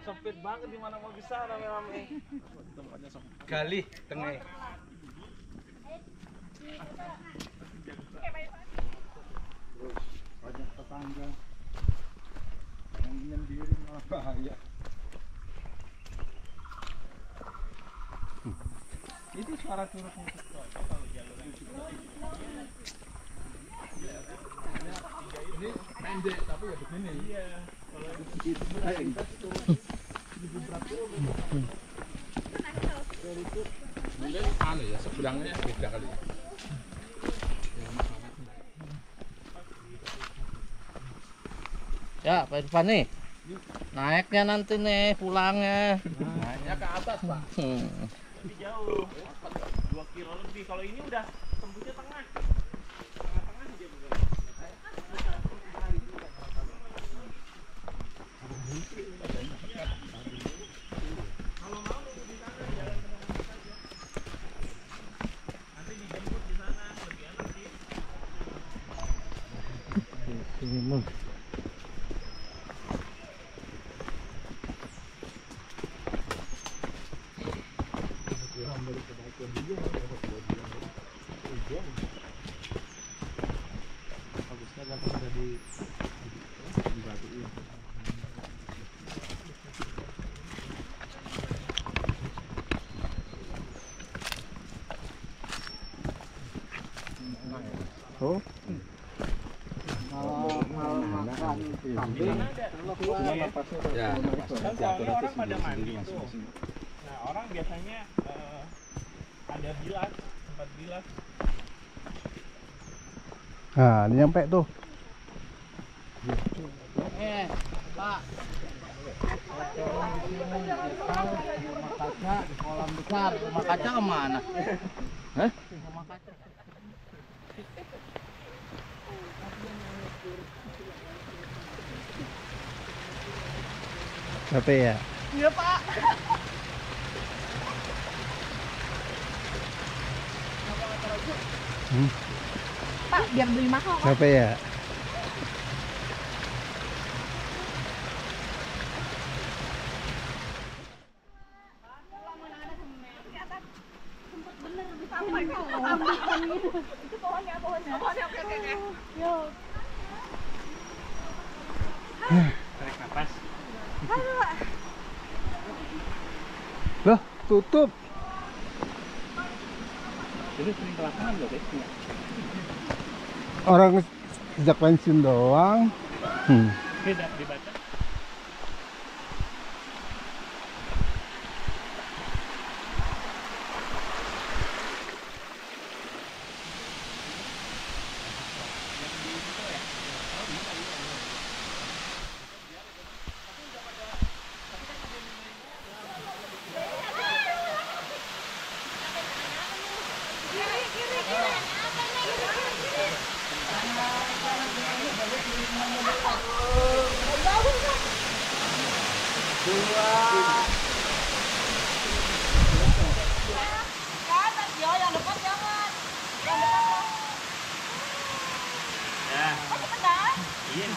Sempit banget di mana mau bisa rame-rame. Tempatnya sempit. Gali tengah. Banyak tetangga. Yang nyendiri malah bahaya. Itu suara curug musik kalau jalur ini pendek tapi ya begini. Iya. Kalau itu mungkin anu ya seberangnya beda kali. Ya, Pak Irfan nih. Naiknya nanti nih pulangnya. Naiknya ke atas, Pak. Tapi jauh. 2 kilo lebih. Kalau ini udah tembusnya tengah. Tengah-tengah aja bener. Kalau mau nunggu di sana jalan ke depan saja. Nanti dijemput di sana lebih enak sih. Ini Bagusnya kan sudah dibatuin. Oh. Makan kambing. Ya. Kan soalnya orang pada mandi tuh. Nah, orang biasanya ada bilas, tempat bilas. Nah, ini nyampe tuh. Pak. Rumah kaca di kolam besar. Rumah kaca kemana? Hah? Rumah kaca. Apa ya? Iya, Pak. Pak, biar beli mahal kan? Apa ya? Itu pohonnya. Pohonnya, oke. Yo. Tarik nafas. Aduh, Pak. Loh, tutup. Jadi sering ke lapangan loh, guys. Orang sejak pensiun doang. Beda dibaca. Yang depan jangan. Yang depan loh. Ya. Oh, cepetan. Iya.